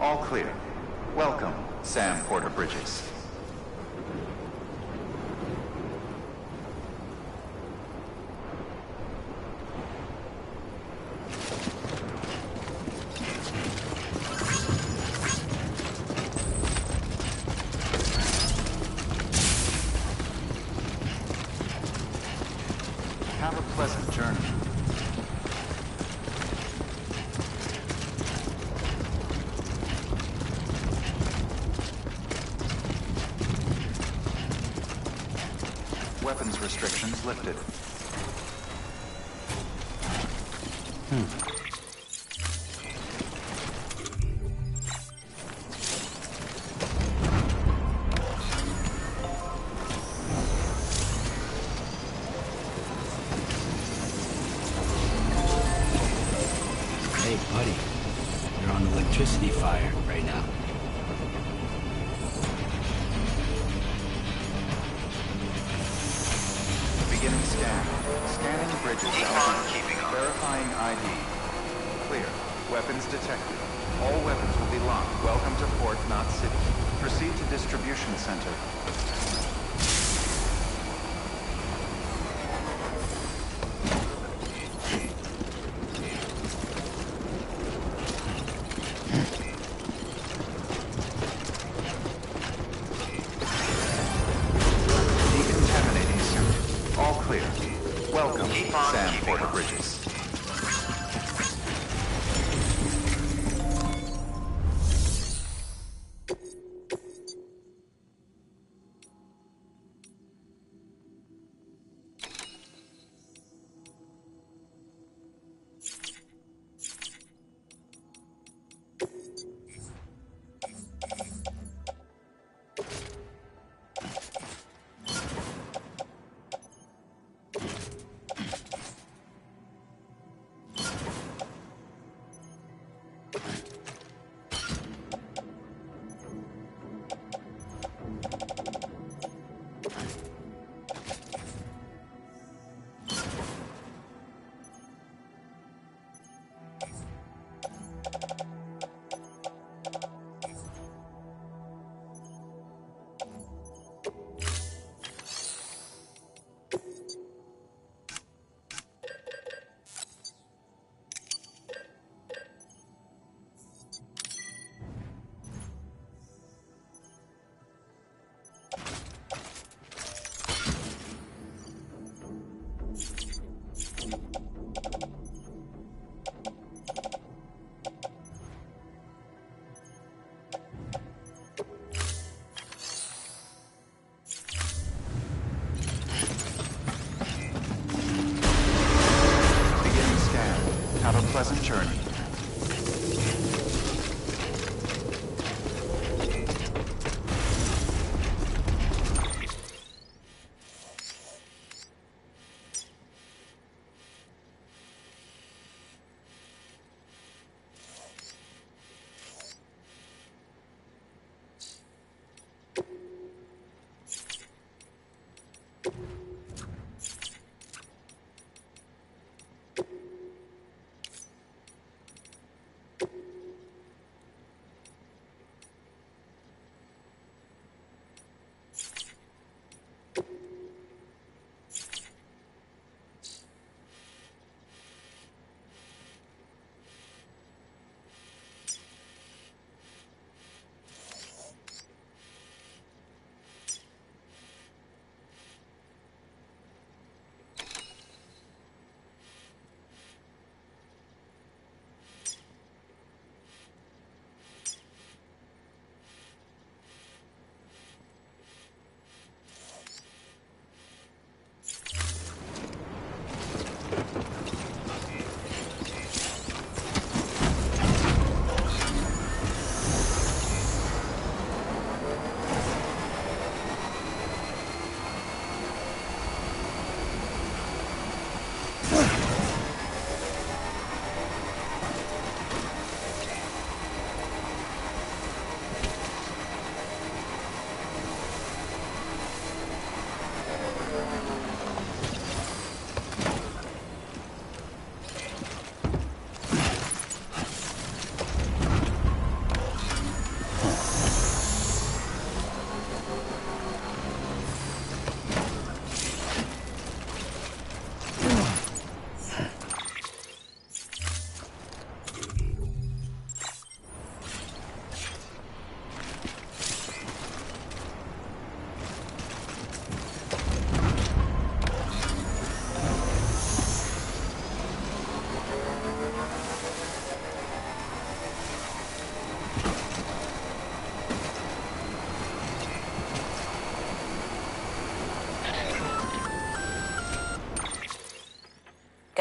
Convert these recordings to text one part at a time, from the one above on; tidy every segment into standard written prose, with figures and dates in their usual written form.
All clear. Welcome, Sam Porter Bridges. Have a pleasant journey. Weapons restrictions lifted. Hey, buddy. You're on electricity fire right now. Beginning scan. Scanning bridges. Keeping on. Verifying ID. Clear. Weapons detected. All weapons will be locked. Welcome to Port Knot City. Proceed to distribution center. Decontaminating suit. All clear. Welcome, Sam Porter Bridges.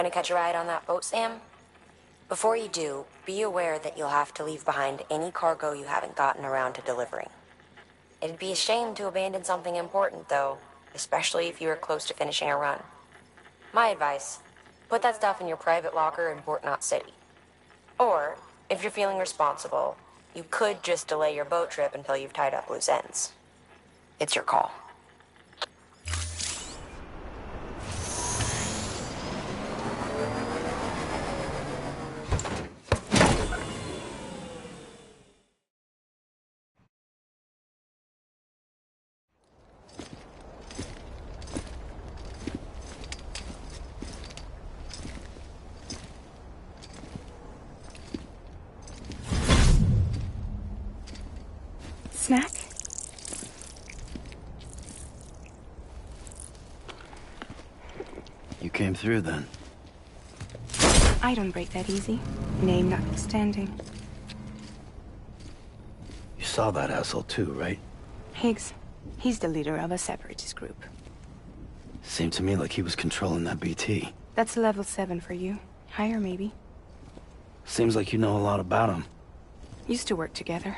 Gonna catch a ride on that boat, Sam? Before you do, be aware that you'll have to leave behind any cargo you haven't gotten around to delivering. It'd be a shame to abandon something important, though, especially if you were close to finishing a run. My advice, put that stuff in your private locker in Port Knot City. Or, if you're feeling responsible, you could just delay your boat trip until you've tied up loose ends. It's your call. Snack? You came through then. I don't break that easy. Name notwithstanding. You saw that asshole too, right? Higgs. He's the leader of a separatist group. Seemed to me like he was controlling that BT. That's level 7 for you. Higher, maybe. Seems like you know a lot about him. Used to work together.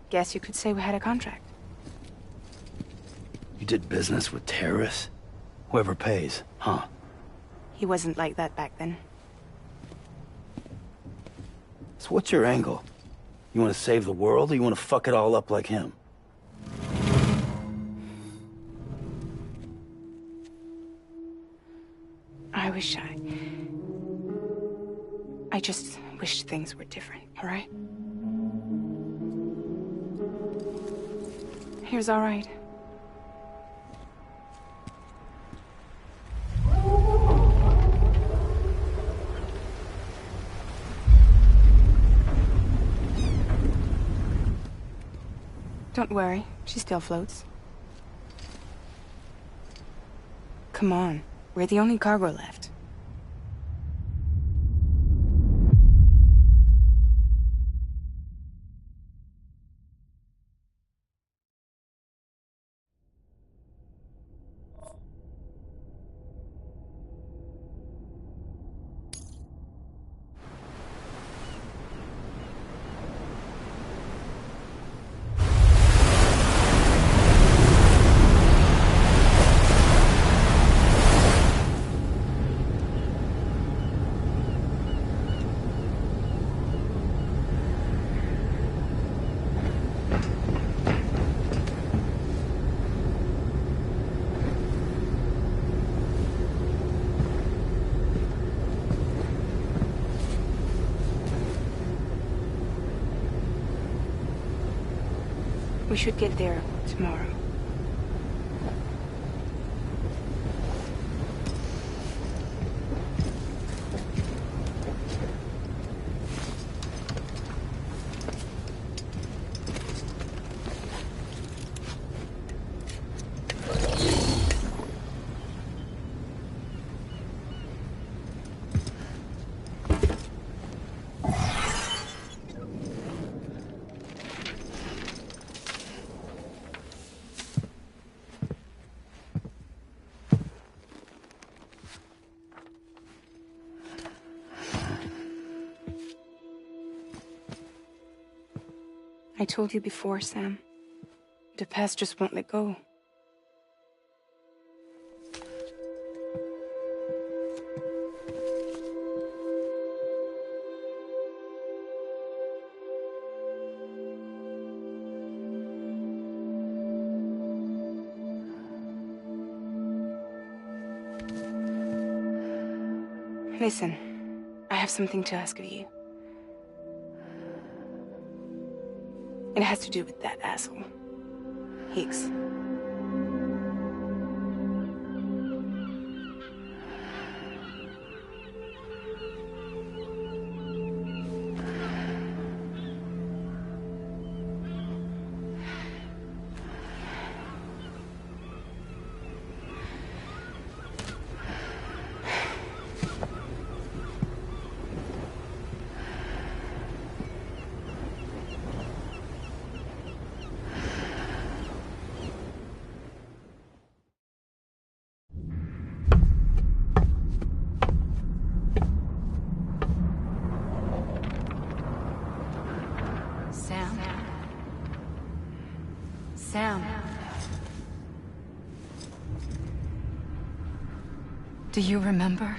Guess you could say we had a contract. You did business with terrorists? Whoever pays, huh? He wasn't like that back then. So what's your angle? You want to save the world, or you want to fuck it all up like him? I just wish things were different, all right? Here's all right. Don't worry, she still floats. Come on, we're the only cargo left. We should get there tomorrow. I told you before, Sam. The past just won't let go. Listen, I have something to ask of you. It has to do with that asshole, Higgs. Sam? Sam? Do you remember?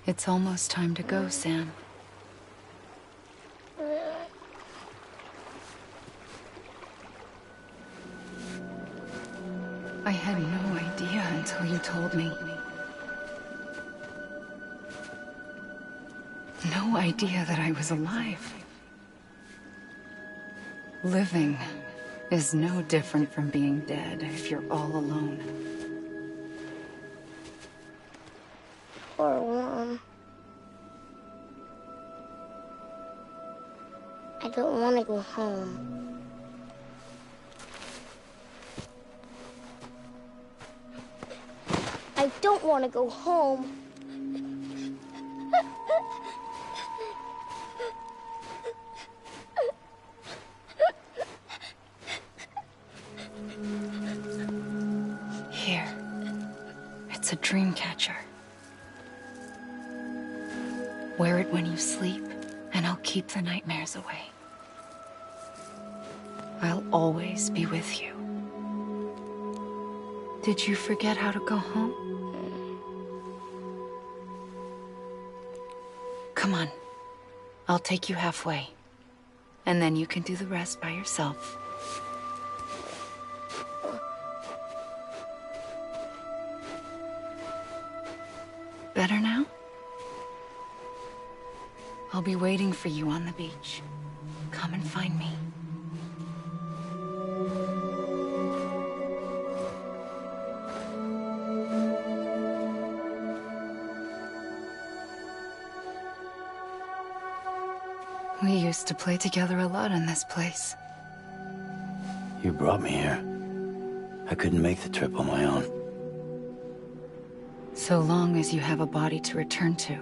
It's almost time to go, Sam. I had no idea until you told me. No idea that I was alive. Living is no different from being dead if you're all alone. Poor Mom. I don't want to go home. I don't want to go home. Here. It's a dream catcher. Wear it when you sleep, and I'll keep the nightmares away. I'll always be with you. Did you forget how to go home? Come on. I'll take you halfway. And then you can do the rest by yourself. Better now? I'll be waiting for you on the beach. Come and find me. We used to play together a lot in this place. You brought me here. I couldn't make the trip on my own. So long as you have a body to return to,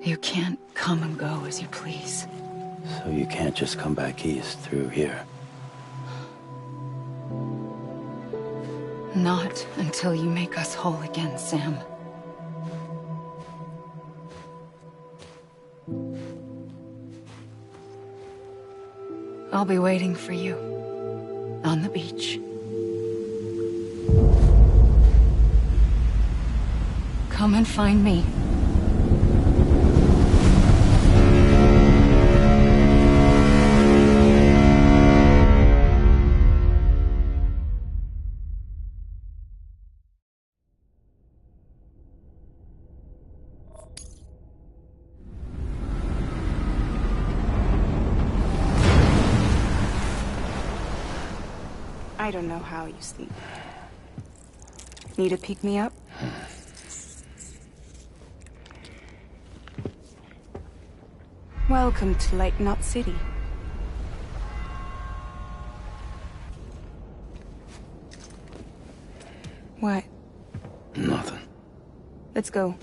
you can't come and go as you please. So you can't just come back east through here? Not until you make us whole again, Sam. I'll be waiting for you on the beach. Come and find me. I don't know how you sleep. Need to pick me up? Welcome to Lake Knot City. What? Nothing. Let's go.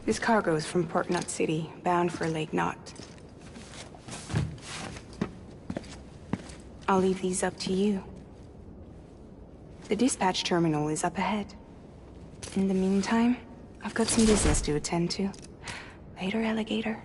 This cargo is from Port Knot City, bound for Lake Knot. I'll leave these up to you. The dispatch terminal is up ahead. In the meantime, I've got some business to attend to. Later, alligator.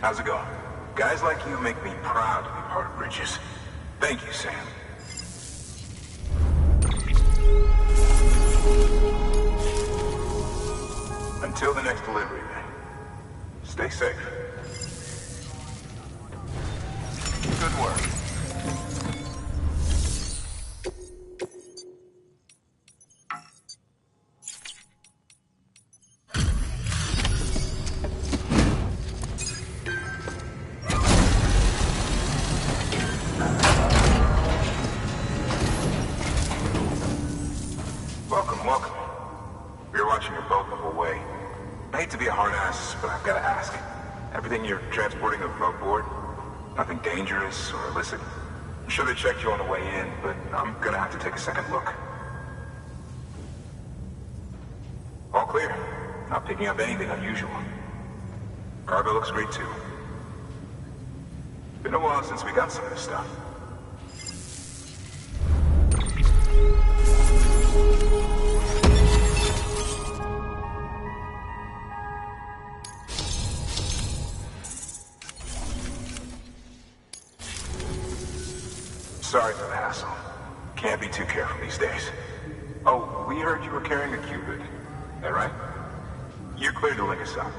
How's it going? Guys like you make me proud to be part of Bridges. Thank you, Sam. Until the next delivery, then. Stay safe. Good work. Welcome. You're watching your boat the whole way. I hate to be a hard ass, but I've got to ask. Everything you're transporting above board? Nothing dangerous or illicit? I'm sure they checked you on the way in, but I'm gonna have to take a second look. All clear. Not picking up anything unusual. Cargo looks great too. Been a while since we got some of this stuff. Sorry for the hassle. Can't be too careful these days. Oh, we heard you were carrying a Cupid. That right? You're cleared to link us up.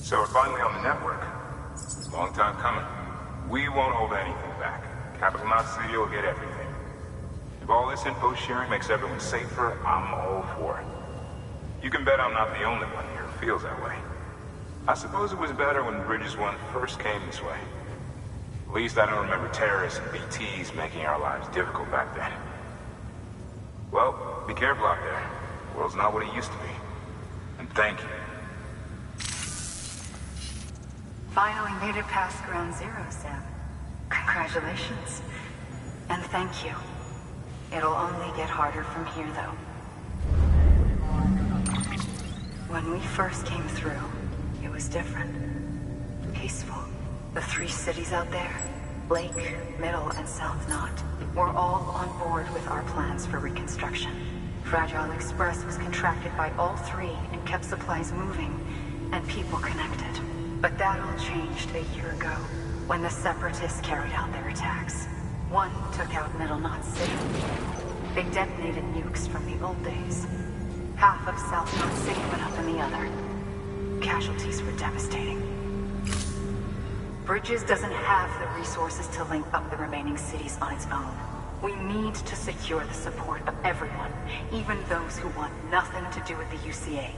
So we're finally on the network. Long time coming. We won't hold anything back. Capital Knot City will get everything. If all this info sharing makes everyone safer, I'm all for it. You can bet I'm not the only one here who feels that way. I suppose it was better when Bridges 1 first came this way. At least I don't remember terrorists and BTs making our lives difficult back then. Well, be careful out there. The world's not what it used to be. And thank you. Finally made it past ground zero, Sam. Congratulations. And thank you. It'll only get harder from here, though. When we first came through, it was different. Peaceful. The 3 cities out there, Blake, Middle, and South Knot were all on board with our plans for reconstruction. Fragile Express was contracted by all three and kept supplies moving and people connected. But that all changed a year ago, when the Separatists carried out their attacks. One took out Middle Knot City. They detonated nukes from the old days. Half of South Knot City went up in the other. Casualties were devastating. Bridges doesn't have the resources to link up the remaining cities on its own. We need to secure the support of everyone, even those who want nothing to do with the UCA.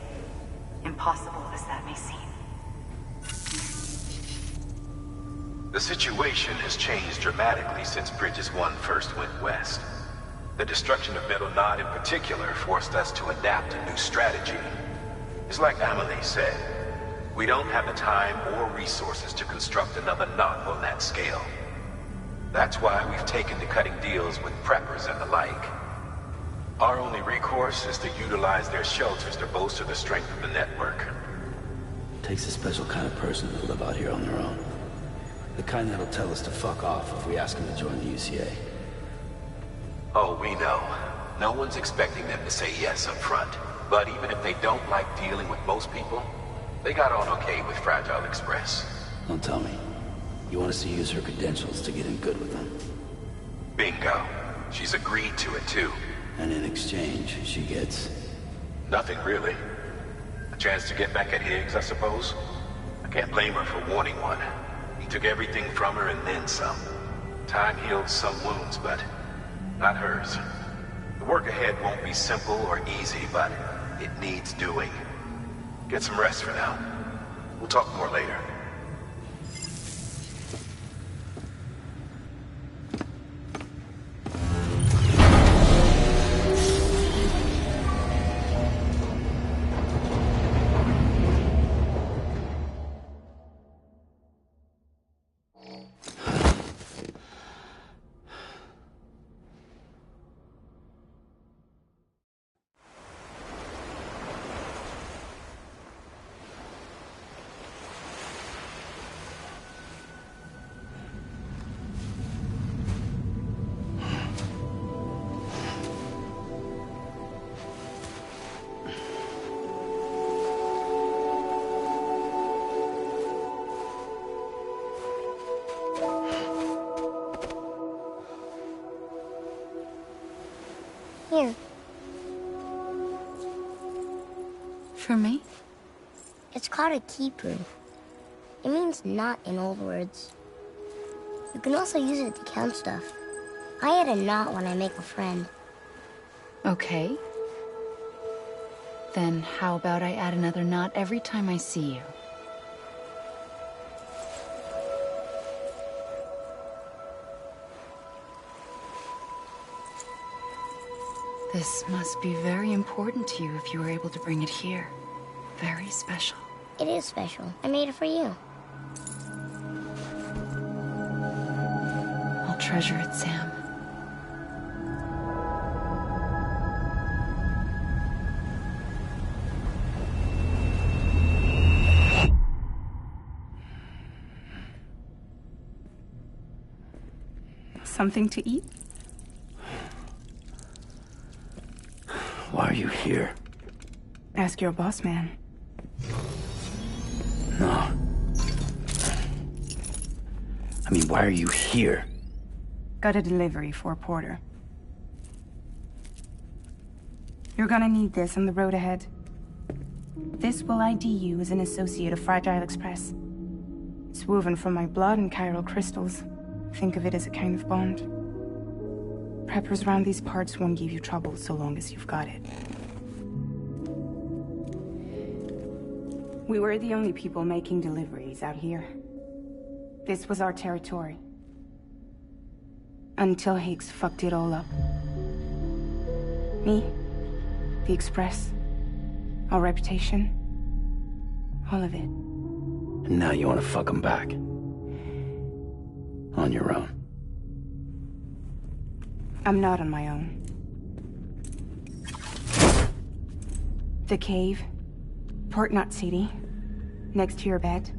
Impossible as that may seem. The situation has changed dramatically since Bridges 1 first went west. The destruction of Middle Knot in particular forced us to adapt a new strategy. It's like Amelie said, we don't have the time or resources to construct another knot on that scale. That's why we've taken to cutting deals with preppers and the like. Our only recourse is to utilize their shelters to bolster the strength of the network. Takes a special kind of person to live out here on their own. The kind that'll tell us to fuck off if we ask them to join the UCA. Oh, we know. No one's expecting them to say yes up front. But even if they don't like dealing with most people, they got on okay with Fragile Express. Don't tell me. You want us to use her credentials to get in good with them? Bingo. She's agreed to it too. And in exchange, she gets... Nothing really. A chance to get back at Higgs, I suppose. I can't blame her for wanting one. He took everything from her and then some. Time healed some wounds, but not hers. The work ahead won't be simple or easy, but it needs doing. Get some rest for now. We'll talk more later. Here. For me? It's called a keeper. It means knot in old words. You can also use it to count stuff. I add a knot when I make a friend. Okay. Then how about I add another knot every time I see you? This must be very important to you if you were able to bring it here. Very special. It is special. I made it for you. I'll treasure it, Sam. Something to eat? Why are you here? Ask your boss man. No. I mean, why are you here? Got a delivery for a porter. You're gonna need this on the road ahead. This will ID you as an associate of Fragile Express. It's woven from my blood and chiral crystals. Think of it as a kind of bond. Preppers around these parts won't give you trouble so long as you've got it. We were the only people making deliveries out here. This was our territory. Until Higgs fucked it all up. Me, the Express, our reputation, all of it. And now you want to fuck them back. On your own. I'm not on my own. The cave, Port Knot City, next to your bed.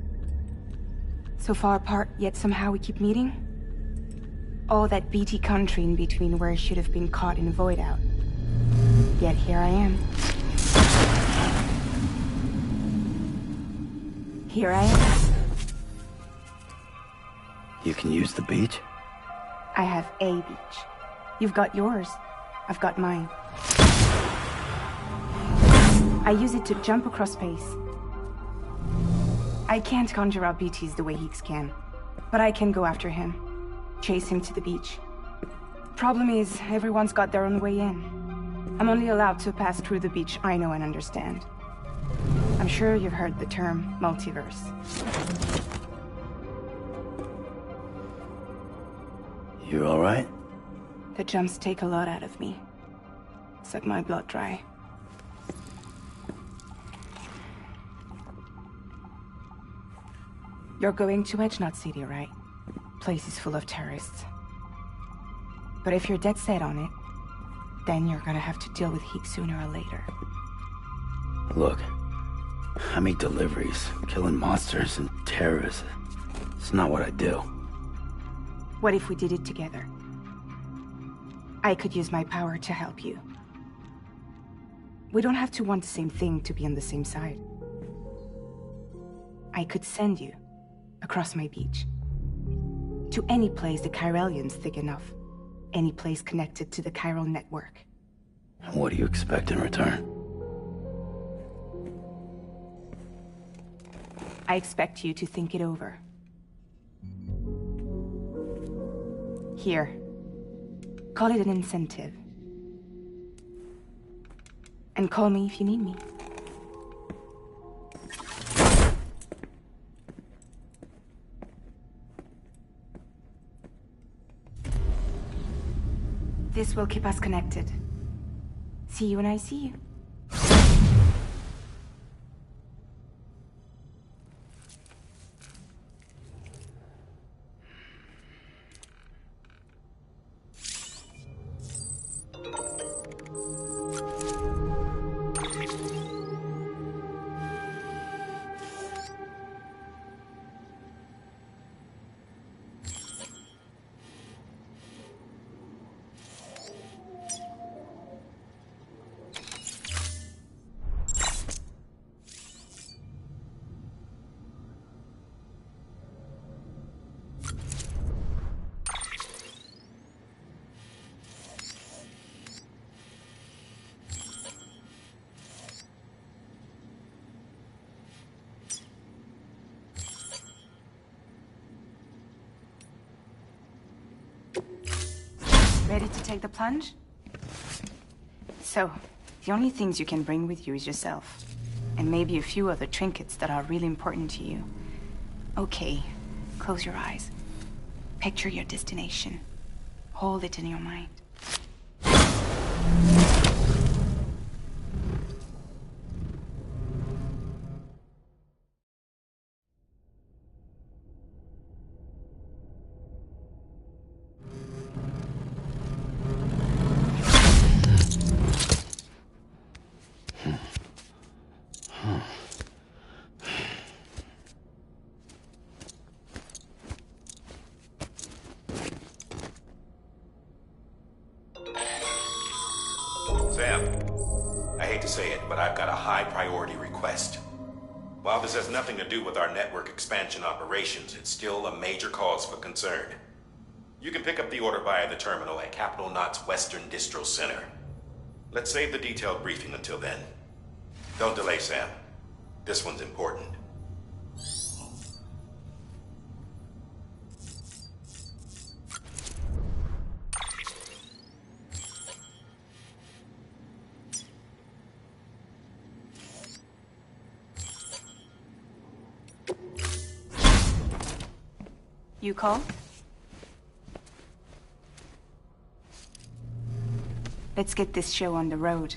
So far apart, yet somehow we keep meeting. All that beady country in between where I should have been caught in a void out. Yet here I am. Here I am. You can use the beach? I have a beach. You've got yours. I've got mine. I use it to jump across space. I can't conjure up BTs the way Higgs can, but I can go after him. Chase him to the beach. Problem is, everyone's got their own way in. I'm only allowed to pass through the beach I know and understand. I'm sure you've heard the term multiverse. You all right? The jumps take a lot out of me. Suck my blood dry. You're going to Edge-Knot City, right? Place is full of terrorists. But if you're dead set on it, then you're gonna have to deal with Higgs sooner or later. Look, I make deliveries, killing monsters and terrorists. It's not what I do. What if we did it together? I could use my power to help you. We don't have to want the same thing to be on the same side. I could send you across my beach. To any place the Chiralian's thick enough. Any place connected to the chiral network. What do you expect in return? I expect you to think it over. Here. Call it an incentive. And call me if you need me. This will keep us connected. See you when I see you. Ready to take the plunge? So, the only things you can bring with you is yourself. And maybe a few other trinkets that are really important to you. Okay, close your eyes. Picture your destination. Hold it in your mind. Sam, I hate to say it, but I've got a high priority request. While this has nothing to do with our network expansion operations, it's still a major cause for concern. You can pick up the order via the terminal at Capital Knot's Western Distro Center. Let's save the detailed briefing until then. Don't delay, Sam. This one's important. You call? Let's get this show on the road.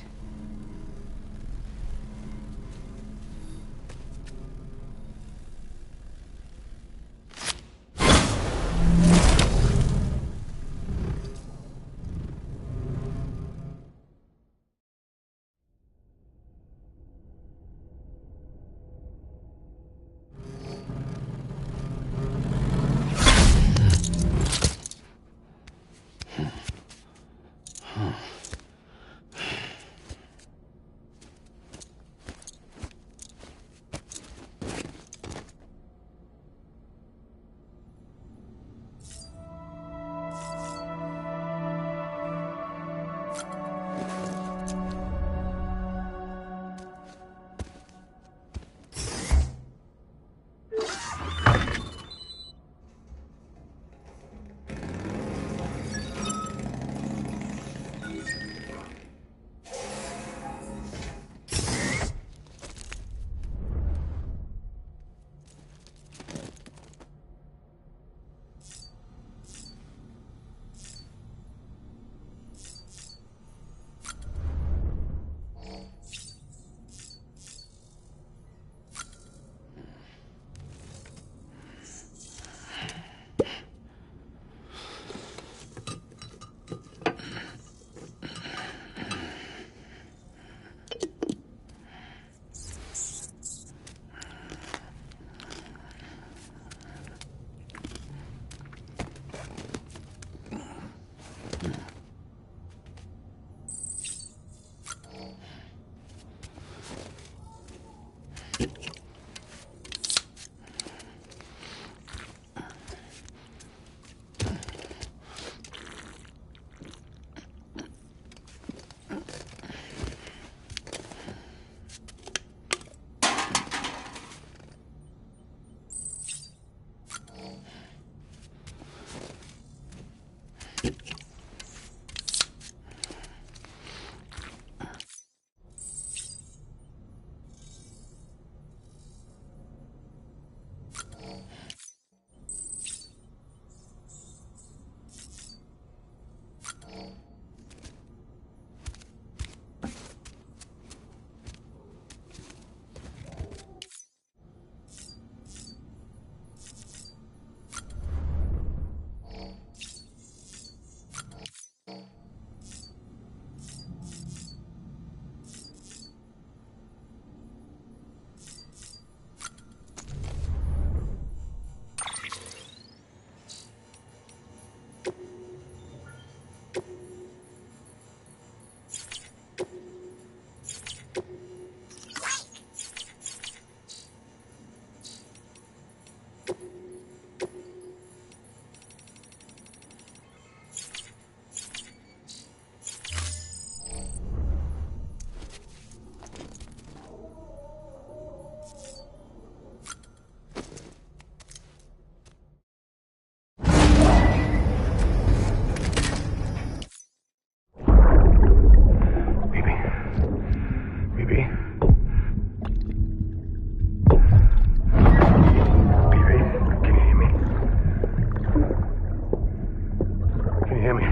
hear me?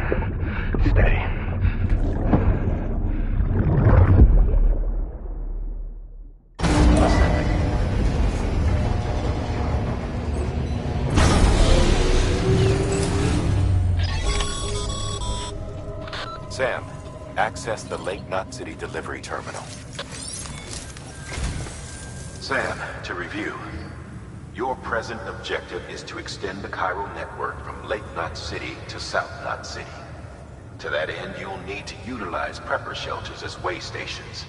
Steady. Sam, access the Lake Knot City delivery terminal. Sam, to review. Your present objective is to extend the chiral network from Lake Knot City to South Knot City. To that end, you'll need to utilize prepper shelters as way stations.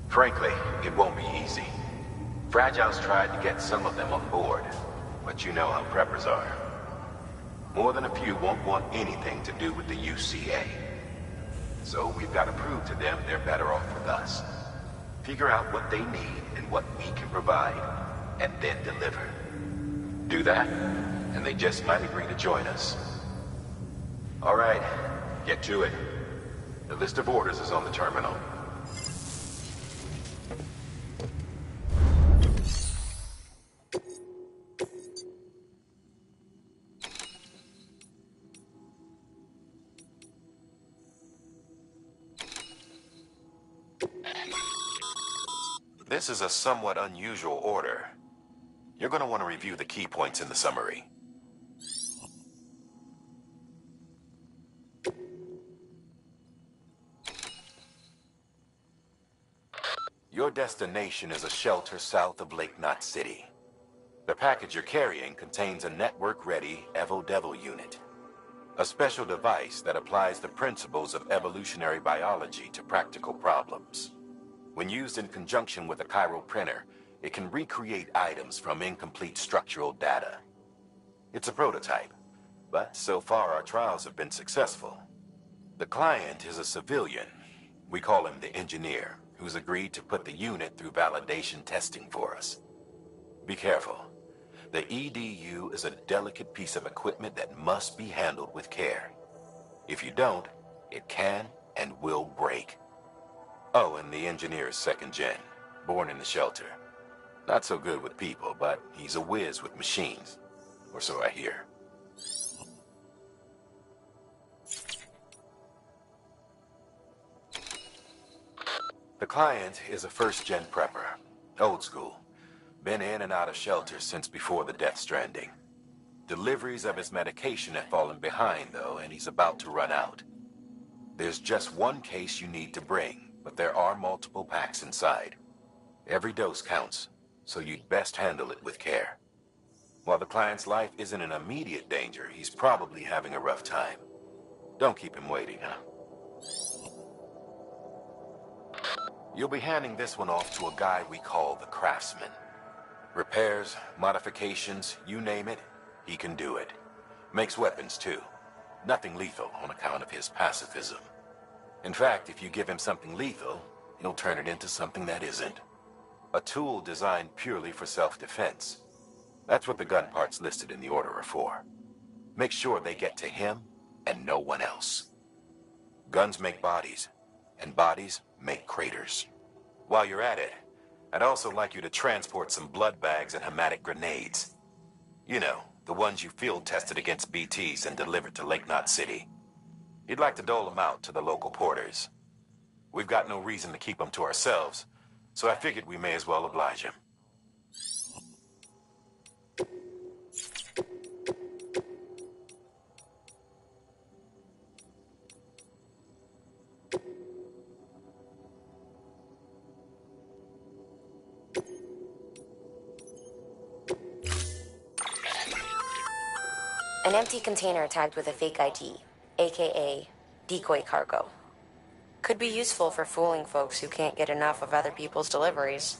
Frankly, it won't be easy. Fragile's tried to get some of them on board, but you know how preppers are. More than a few won't want anything to do with the UCA. So we've got to prove to them they're better off with us. Figure out what they need and what we can provide, and then deliver. Do that, and they just might agree to join us. All right, get to it. The list of orders is on the terminal. This is a somewhat unusual order. You're going to want to review the key points in the summary. Your destination is a shelter south of Lake Knot City. The package you're carrying contains a network-ready Evo-Devil unit, a special device that applies the principles of evolutionary biology to practical problems. When used in conjunction with a chiral printer, it can recreate items from incomplete structural data. It's a prototype, but so far our trials have been successful. The client is a civilian. We call him the engineer, who's agreed to put the unit through validation testing for us. Be careful. The EDU is a delicate piece of equipment that must be handled with care. If you don't, it can and will break. Oh, and the engineer is second gen, born in the shelter. Not so good with people, but he's a whiz with machines, or so I hear. The client is a first-gen prepper, old school. Been in and out of shelters since before the death Stranding. Deliveries of his medication have fallen behind, though, and he's about to run out. There's just one case you need to bring, but there are multiple packs inside. Every dose counts, so you'd best handle it with care. While the client's life isn't in immediate danger, he's probably having a rough time. Don't keep him waiting, huh? You'll be handing this one off to a guy we call the Craftsman. Repairs, modifications, you name it, he can do it. Makes weapons, too. Nothing lethal on account of his pacifism. In fact, if you give him something lethal, he'll turn it into something that isn't. A tool designed purely for self-defense. That's what the gun parts listed in the order are for. Make sure they get to him and no one else. Guns make bodies, and bodies make craters. While you're at it, I'd also like you to transport some blood bags and hematic grenades. You know, the ones you field tested against BTs and delivered to Lake Knot City. You'd like to dole them out to the local porters. We've got no reason to keep them to ourselves, so I figured we may as well oblige him. An empty container tagged with a fake ID, aka decoy cargo. Could be useful for fooling folks who can't get enough of other people's deliveries.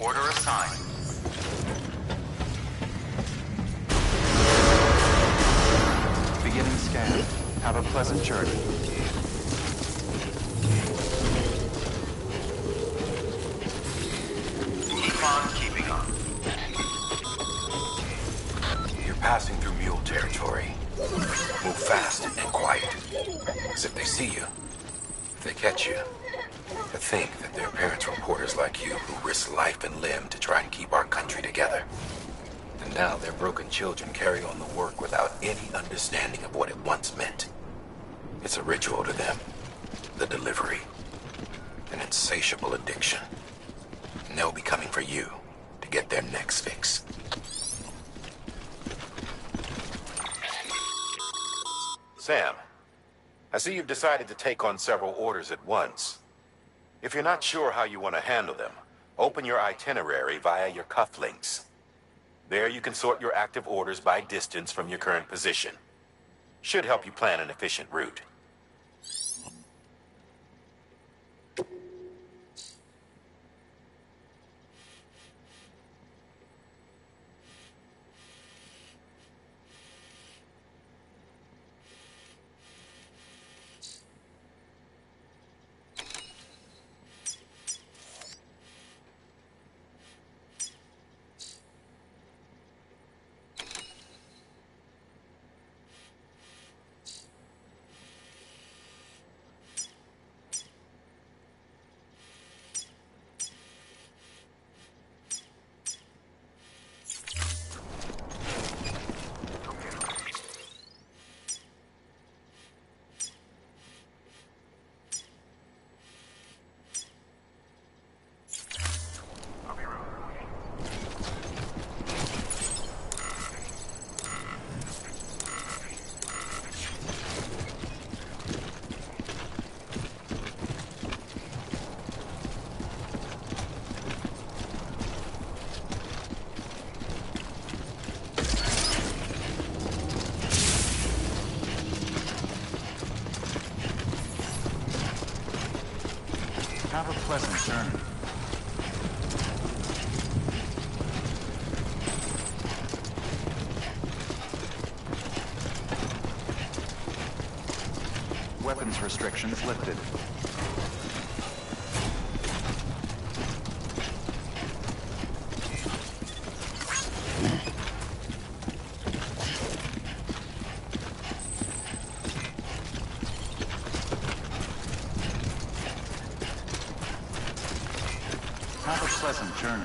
Order assigned. Beginning scan. Have a pleasant journey. Keep on keeping on. You're passing through mule territory. Move fast and quiet. Because if they see you, if they catch you, to think that they're parents reporters like you who risk life and limb to try and keep our country together. And now their broken children carry on the work without any understanding of what it once meant. It's a ritual to them. The delivery. An insatiable addiction. And they'll be coming for you to get their next fix. Sam, I see you've decided to take on several orders at once. If you're not sure how you want to handle them, open your itinerary via your cufflinks. There you can sort your active orders by distance from your current position. Should help you plan an efficient route. Have a pleasant journey. Weapons restrictions lifted. Have a pleasant journey.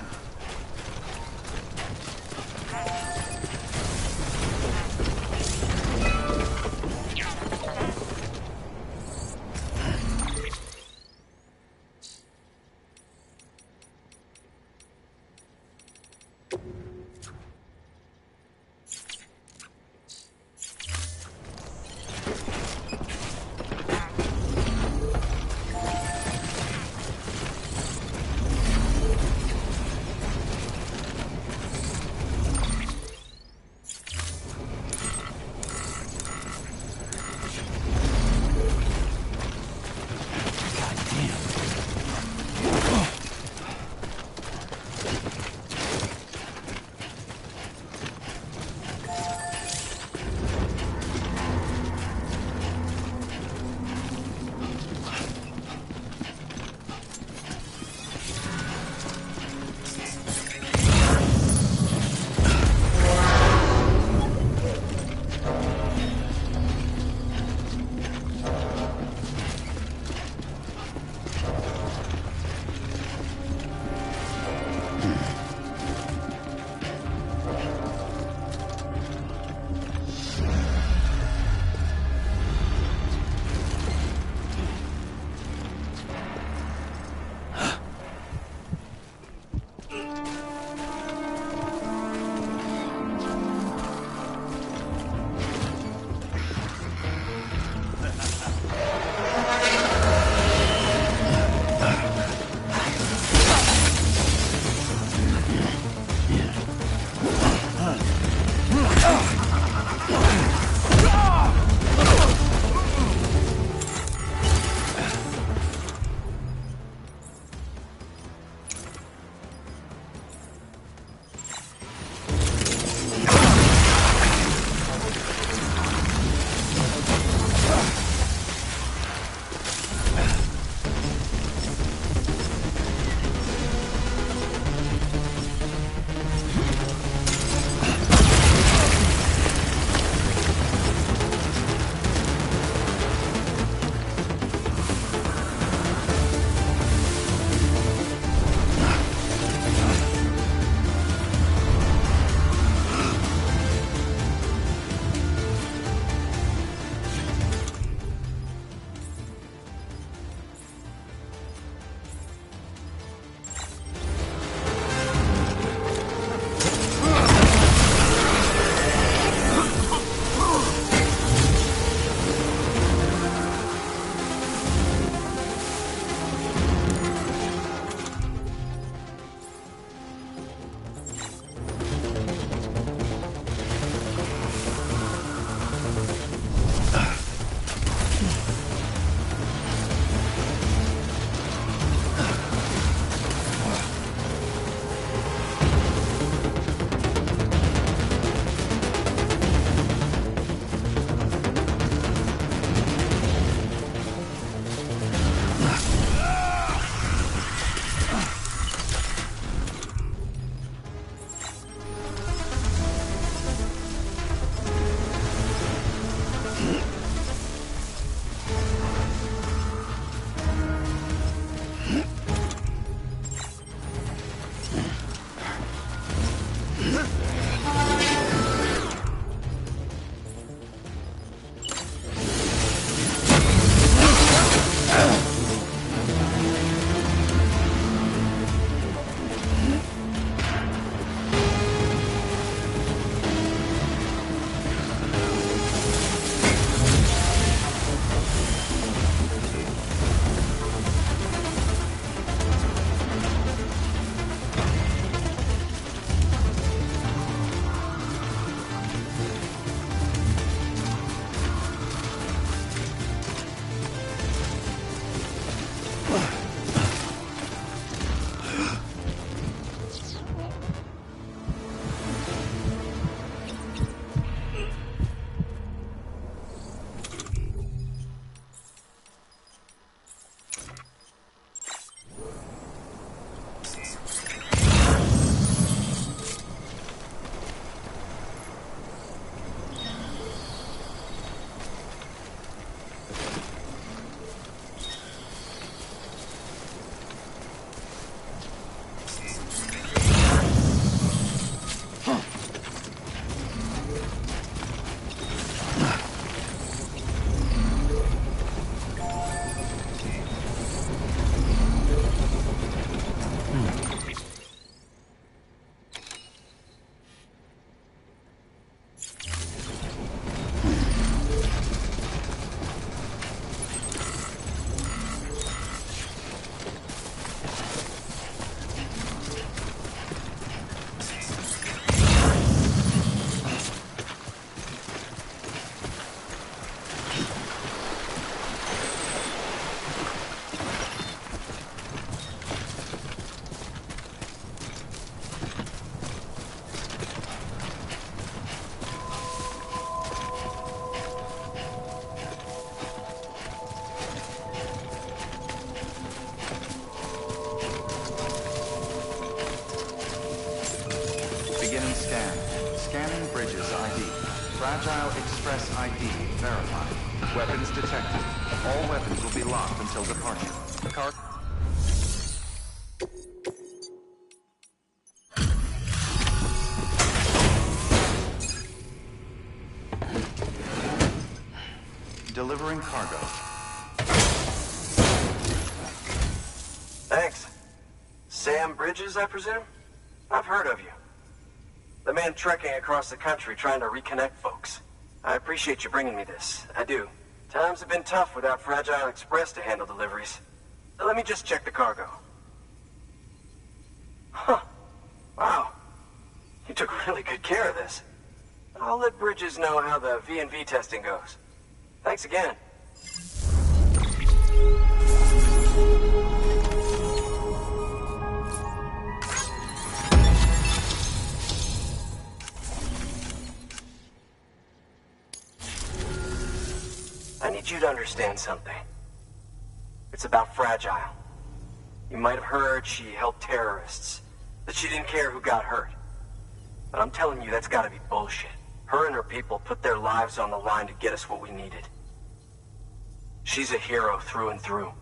Beginning scan. Scanning bridges ID. Fragile Express ID verified. Weapons detected. All weapons will be locked until departure. Car... Delivering cargo. Thanks. Sam Bridges, I presume? I've heard of you. The man trekking across the country trying to reconnect folks. I appreciate you bringing me this. I do. Times have been tough without Fragile Express to handle deliveries. Let me just check the cargo. Huh. Wow. You took really good care of this. I'll let Bridges know how the V&V testing goes. Thanks again. I need you to understand something. It's about Fragile. You might have heard she helped terrorists, that she didn't care who got hurt. But I'm telling you, that's gotta be bullshit. Her and her people put their lives on the line to get us what we needed. She's a hero through and through.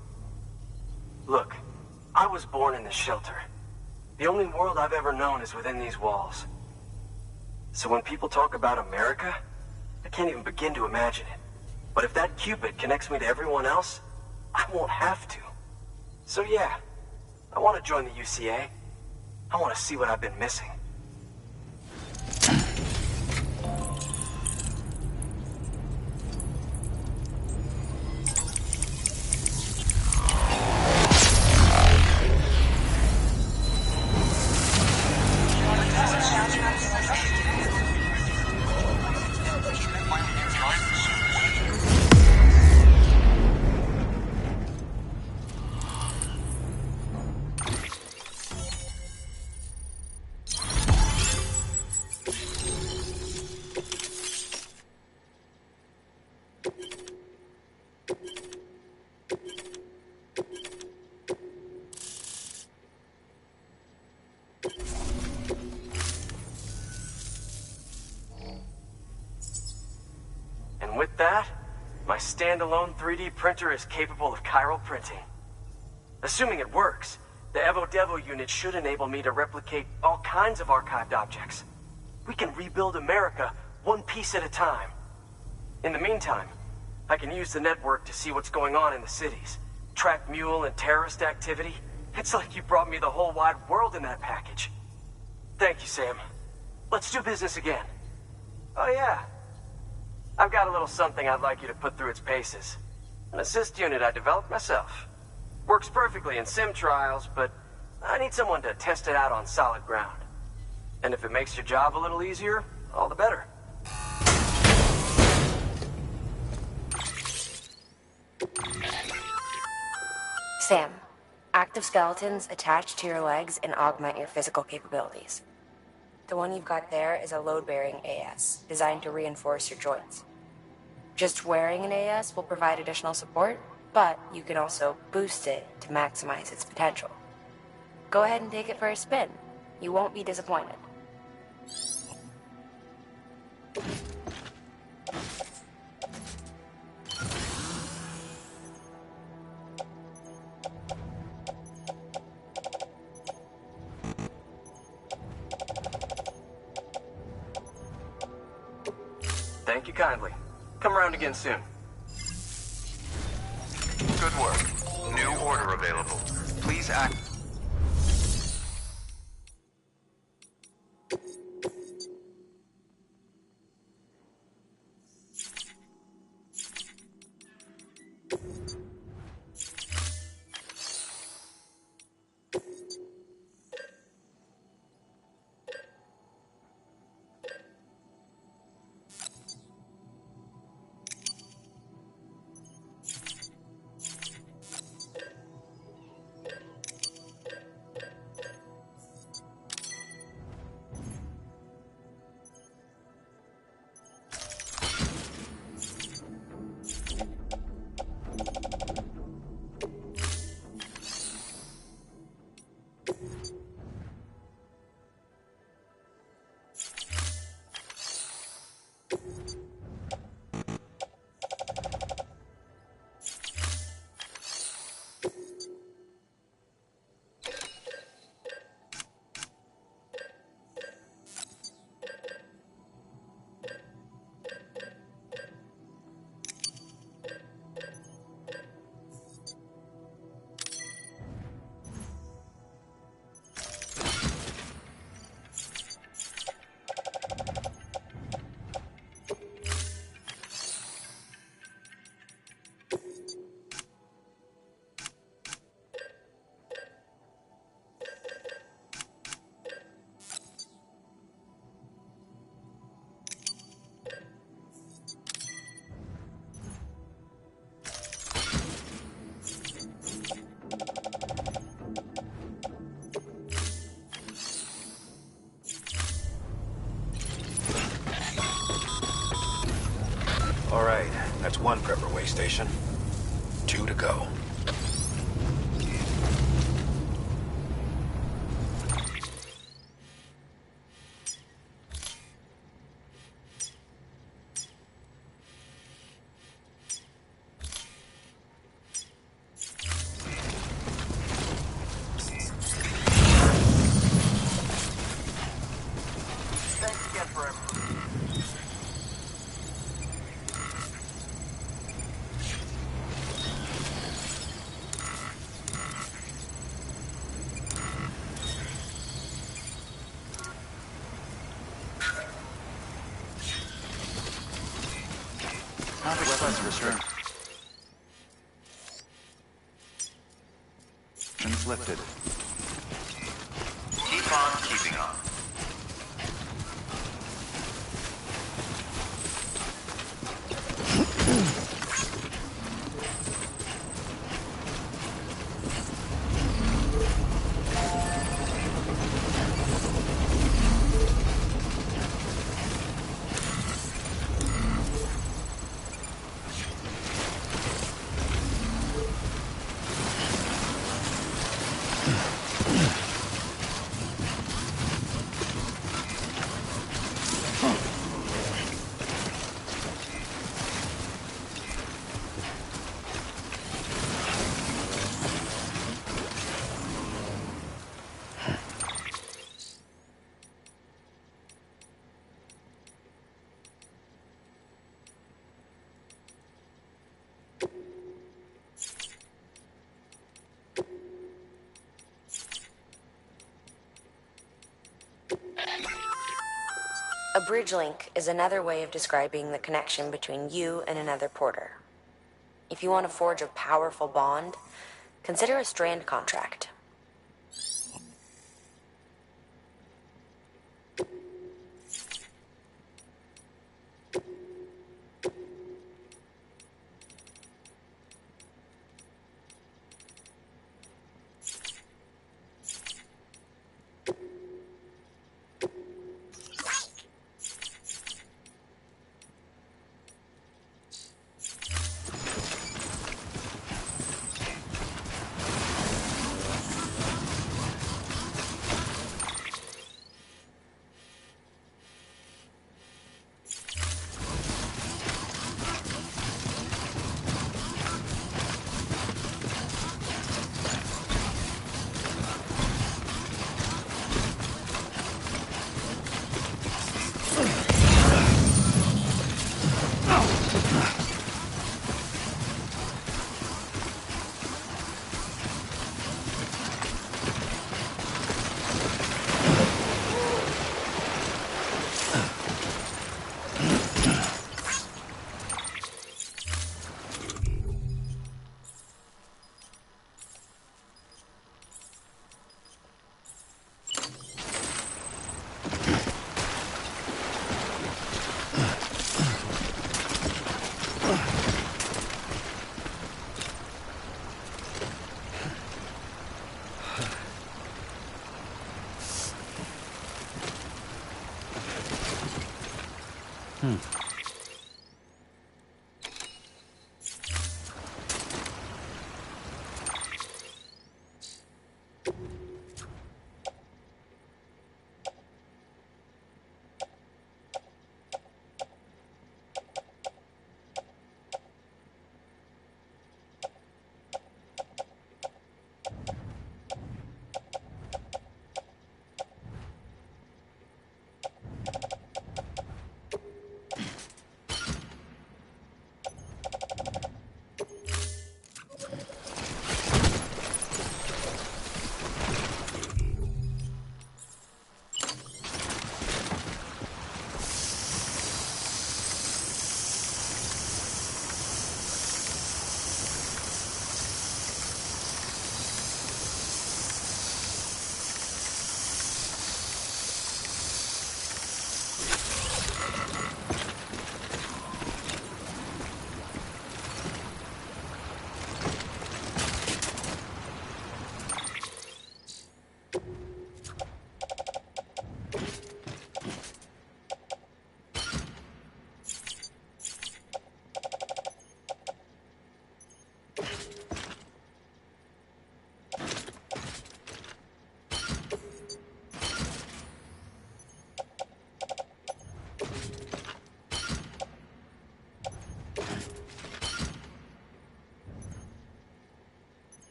Look, I was born in this shelter. The only world I've ever known is within these walls. So when people talk about America, I can't even begin to imagine it. But if that Cupid connects me to everyone else, I won't have to. So yeah, I want to join the UCA. I want to see what I've been missing. And with that, my standalone 3D printer is capable of chiral printing. Assuming it works, the Evo Devo unit should enable me to replicate all kinds of archived objects. we can rebuild America one piece at a time. In the meantime, I can use the network to see what's going on in the cities. Track mule and terrorist activity. It's like you brought me the whole wide world in that package. Thank you, Sam. Let's do business again. Oh yeah. I've got a little something I'd like you to put through its paces. An assist unit I developed myself. Works perfectly in sim trials, but I need someone to test it out on solid ground. And if it makes your job a little easier, all the better. Sam, active skeletons attach to your legs and augment your physical capabilities. The one you've got there is a load-bearing AS, designed to reinforce your joints. Just wearing an AS will provide additional support, but you can also boost it to maximize its potential. Go ahead and take it for a spin. You won't be disappointed. Thank you kindly. Come around again soon. Good work. New order available. Please act. All right, that's one prepper way station. 2 to go. Thanks again for everything. Weapons return. Weapons lifted. Keep on keeping on. A bridge link is another way of describing the connection between you and another porter. If you want to forge a powerful bond, consider a strand contract.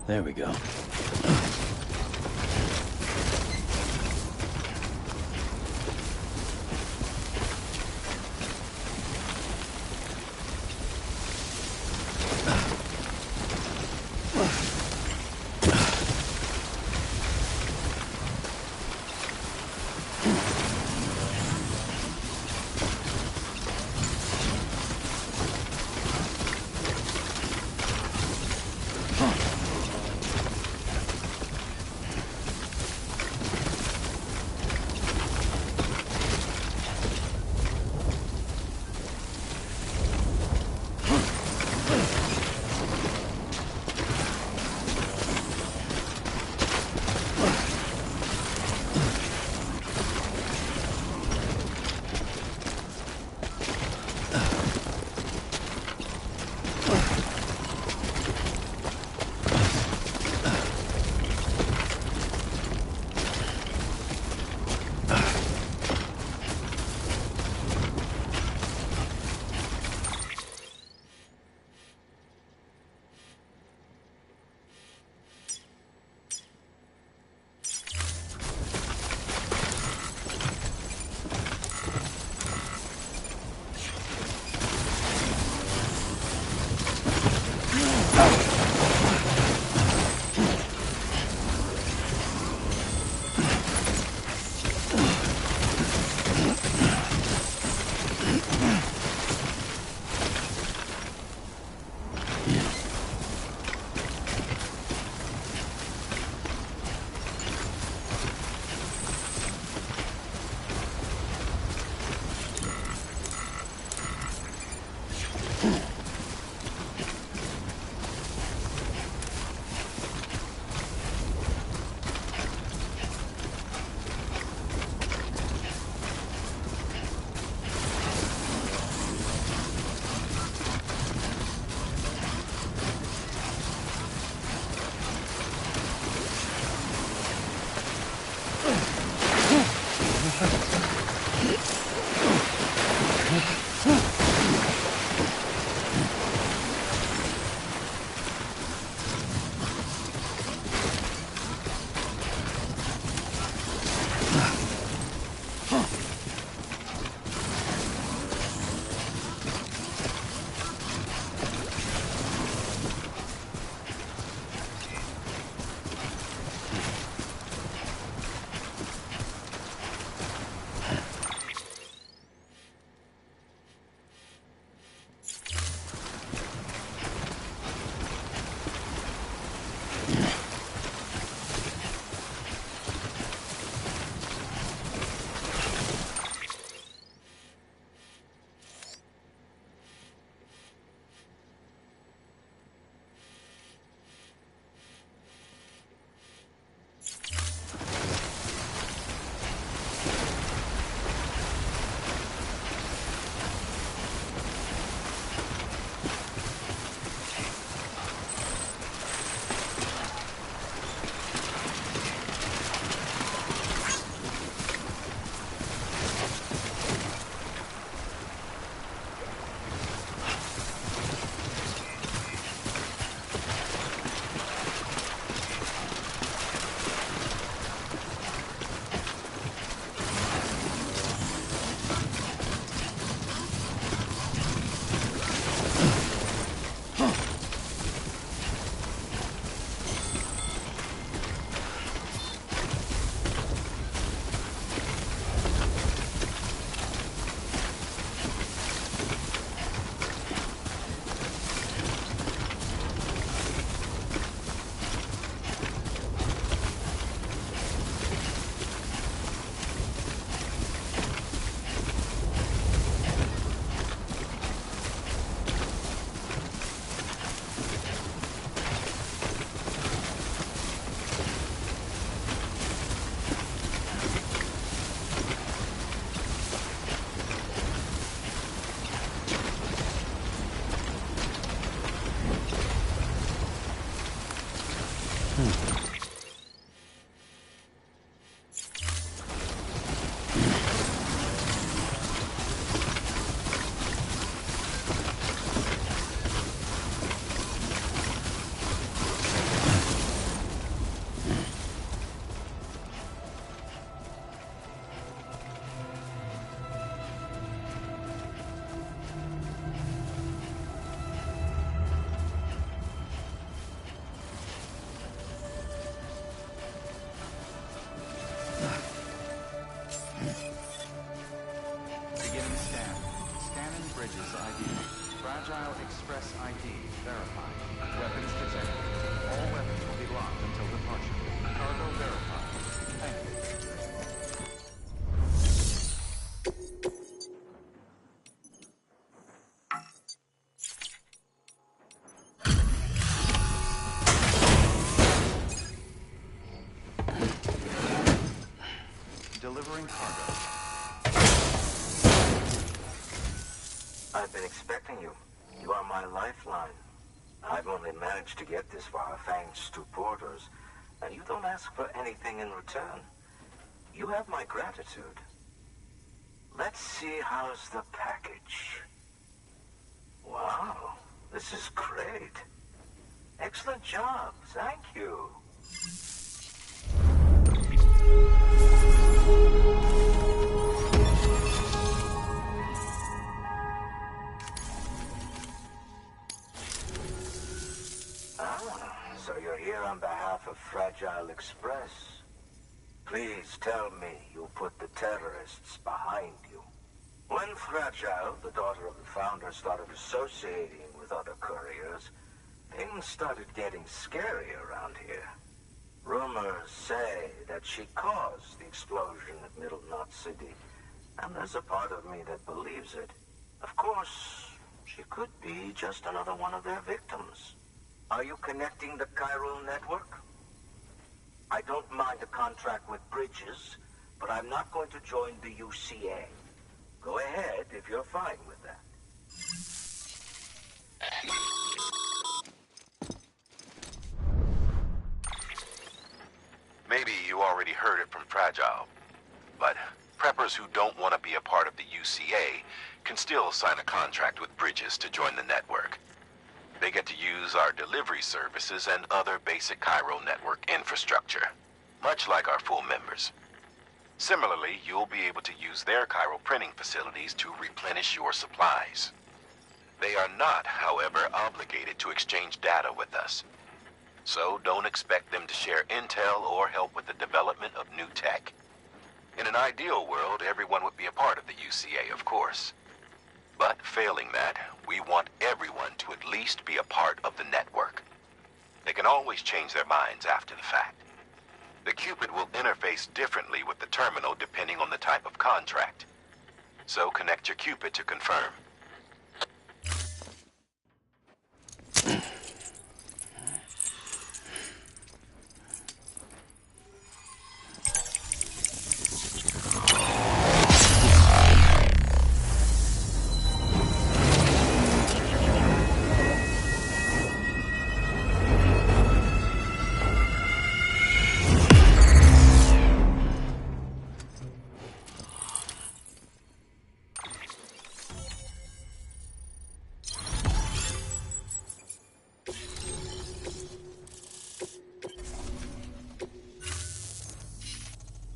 There we go. delivering cargo. I've been expecting you. You are my lifeline. I've only managed to get this far thanks to porters, and you don't ask for anything in return. You have my gratitude. Let's see, how's the package? Wow, this is great. Excellent job, thank you. So you're here on behalf of Fragile Express. Please tell me you put the terrorists behind you. When Fragile, the daughter of the founder, started associating with other couriers, things started getting scary around here. Rumors say that she caused the explosion at Middle Knot City, and there's a part of me that believes it. Of course, she could be just another one of their victims. Are you connecting the chiral network? I don't mind a contract with Bridges, but I'm not going to join the UCA. Go ahead if you're fine with that. Maybe you already heard it from Fragile, but preppers who don't want to be a part of the UCA can still sign a contract with Bridges to join the network. They get to use our delivery services and other basic chiral network infrastructure, much like our full members. Similarly, you'll be able to use their chiral printing facilities to replenish your supplies. They are not, however, obligated to exchange data with us. So don't expect them to share intel or help with the development of new tech. In an ideal world, everyone would be a part of the UCA, of course. But failing that, we want everyone to at least be a part of the network. They can always change their minds after the fact. The Cupid will interface differently with the terminal depending on the type of contract. So connect your Cupid to confirm.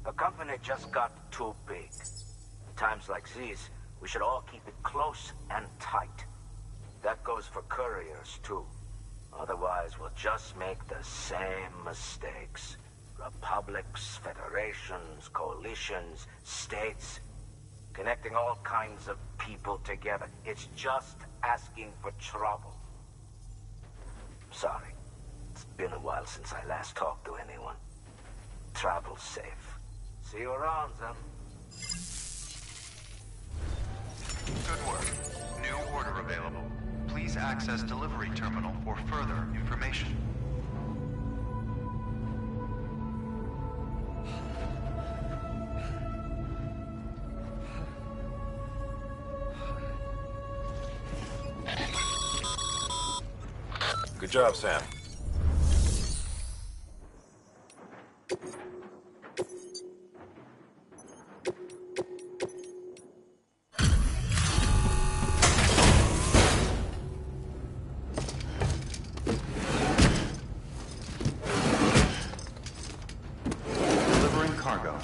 The company just got too big. Times like these, we should all keep it close and tight. That goes for couriers, too. Otherwise, we'll just make the same mistakes. Republics, federations, coalitions, states, connecting all kinds of people together. It's just asking for trouble. Sorry. It's been a while since I last talked to anyone. Travel safe. See you around, then. Good work. New order available. Please access delivery terminal for further information. Good job, Sam. Delivering cargo.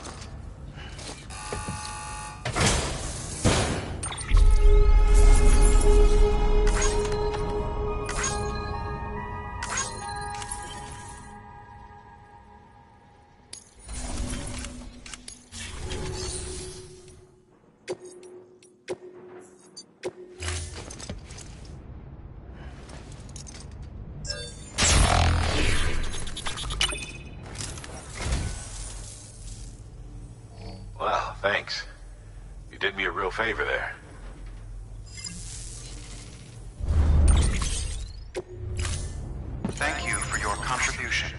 Wow, thanks. You did me a real favor there. Thank you for your contribution.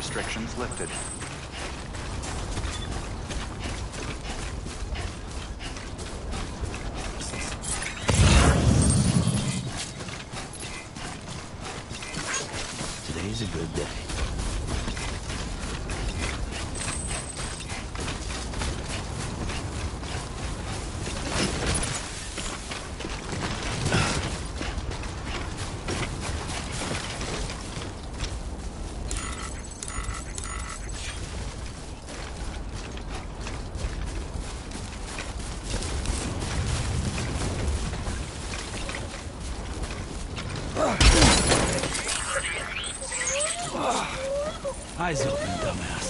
restrictions lifted. Today's a good day. Eyes open, dumbass.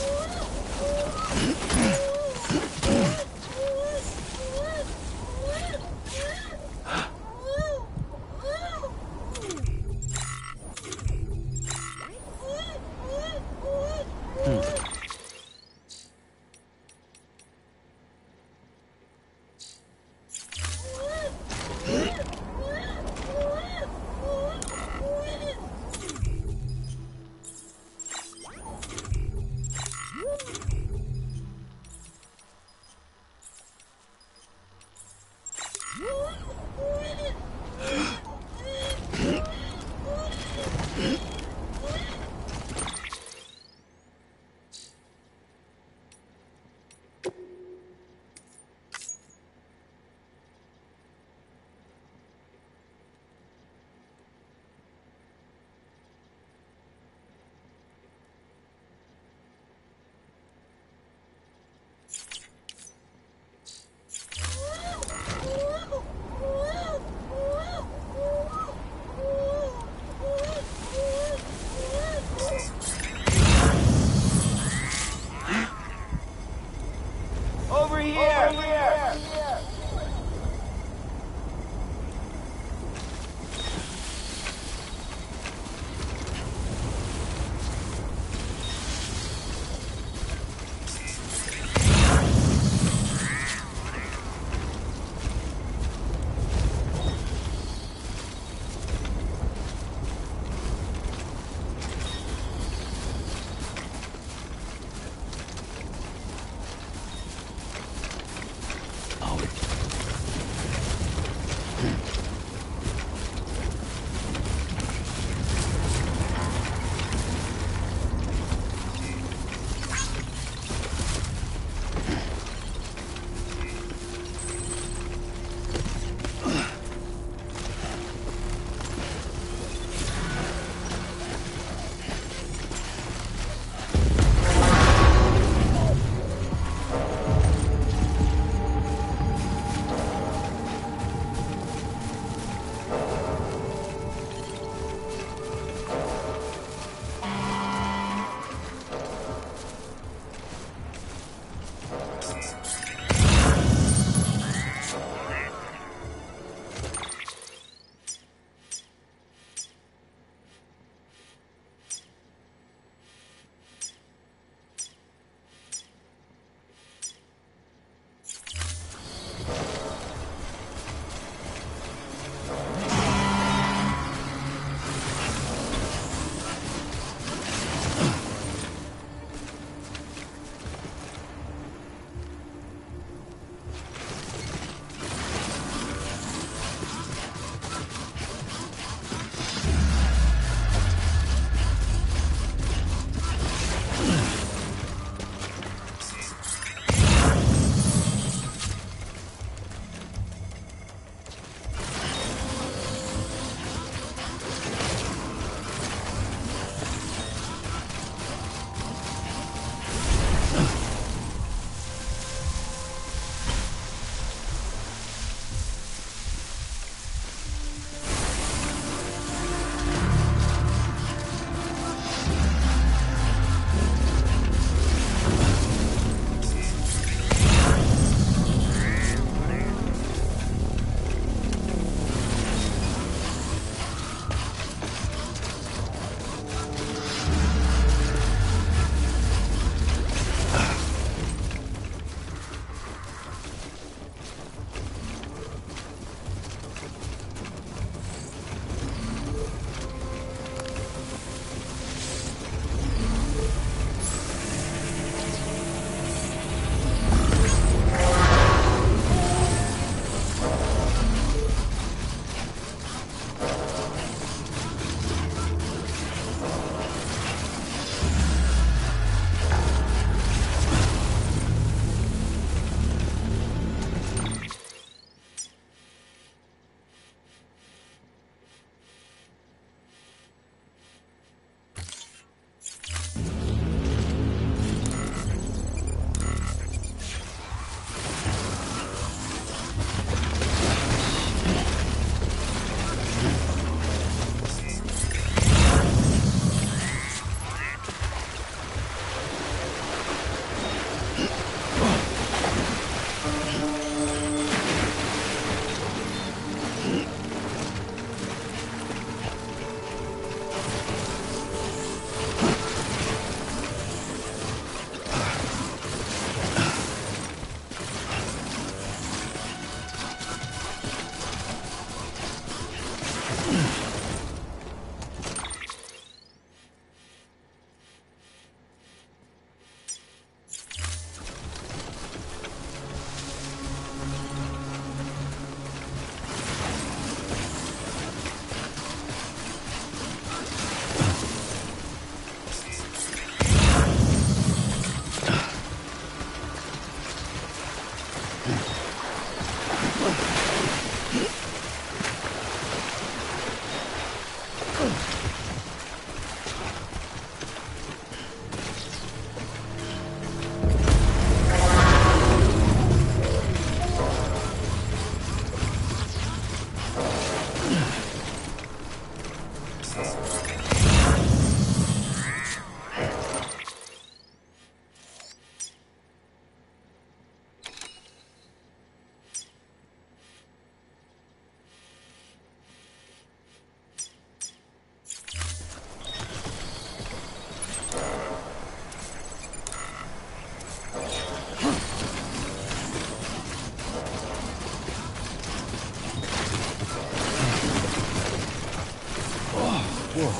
Whoa,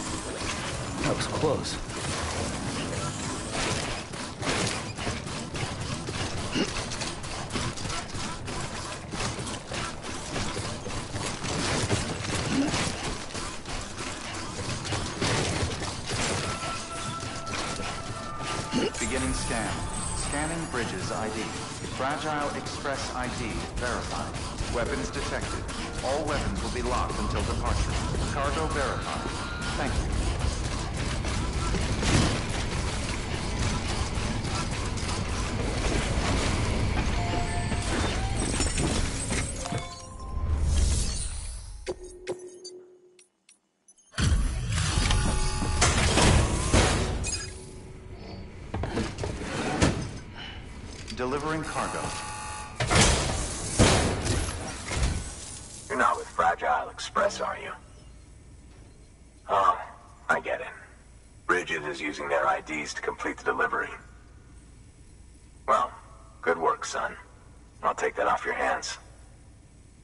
that was close. Beginning scan. Scanning bridges ID. Fragile Express ID verified. Weapons detected. All weapons will be locked until departure. Cargo verified. Thank you. Delivering cargo. You're not with Fragile Express, are you? Oh, I get it. Bridges is using their IDs to complete the delivery. Well, good work, son. I'll take that off your hands.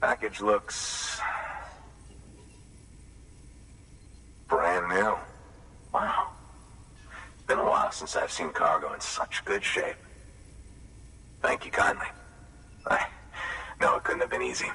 Package looks... brand new. Wow. Been a while since I've seen cargo in such good shape. Thank you kindly. I know it couldn't have been easy.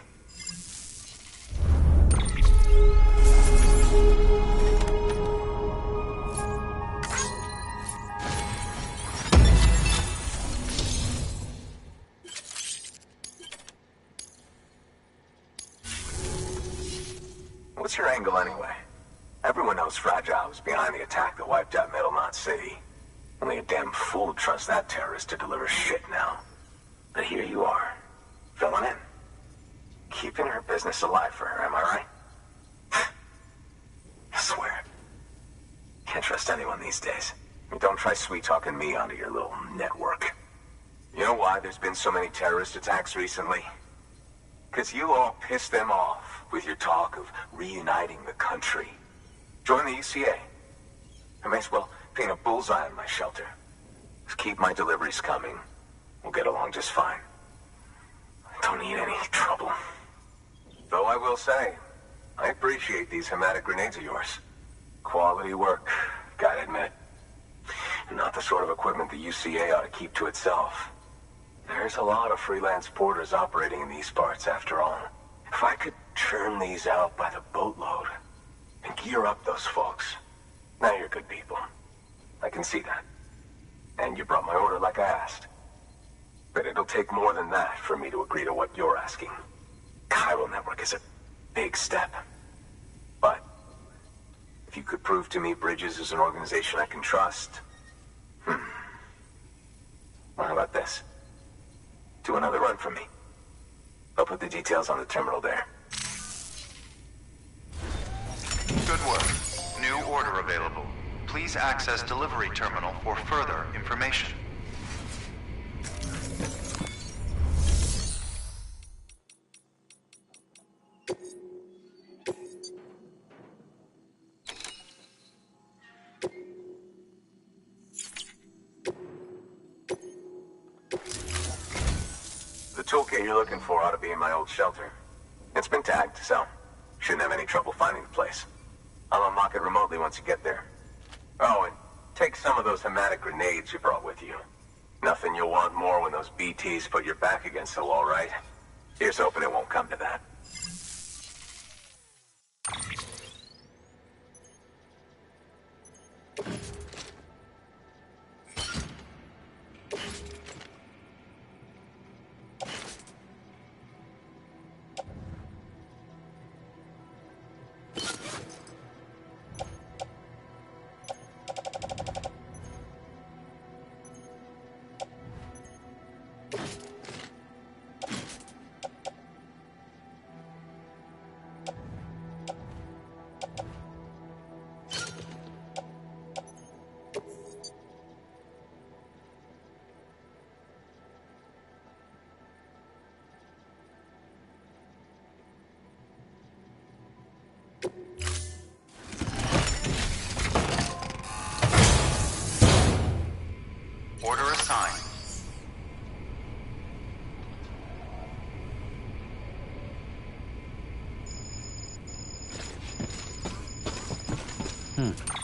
What's your angle anyway? Everyone knows Fragile was behind the attack that wiped out Middlemont City. Only a damn fool trusts that terrorist to deliver shit now. But here you are, filling in. Keeping her business alive for her, am I right? I swear it. Can't trust anyone these days. Don't try sweet-talking me onto your little network. You know why there's been so many terrorist attacks recently? Because you all pissed them off with your talk of reuniting the country. Join the UCA. I may as well paint a bullseye on my shelter. Just keep my deliveries coming. We'll get along just fine. Don't need any trouble. Though I will say, I appreciate these hematic grenades of yours. Quality work, gotta admit. Not the sort of equipment the UCA ought to keep to itself. There's a lot of freelance porters operating in these parts, after all. If I could churn these out by the boatload and gear up those folks. Now you're good people. I can see that. And you brought my order like I asked. But it'll take more than that for me to agree to what you're asking. Chiral Network is a big step. But if you could prove to me Bridges is an organization I can trust... Well, how about this? Do another run for me. I'll put the details on the terminal there. Good work. New order available. Please access delivery terminal for further information. The toolkit you're looking for ought to be in my old shelter. It's been tagged, so shouldn't have any trouble finding the place. I'll unlock it remotely once you get there. Oh, and take some of those hematic grenades you brought with you. Nothing you'll want more when those BTs put your back against the wall, right? Here's hoping it won't come to that. Order assigned. Hmm.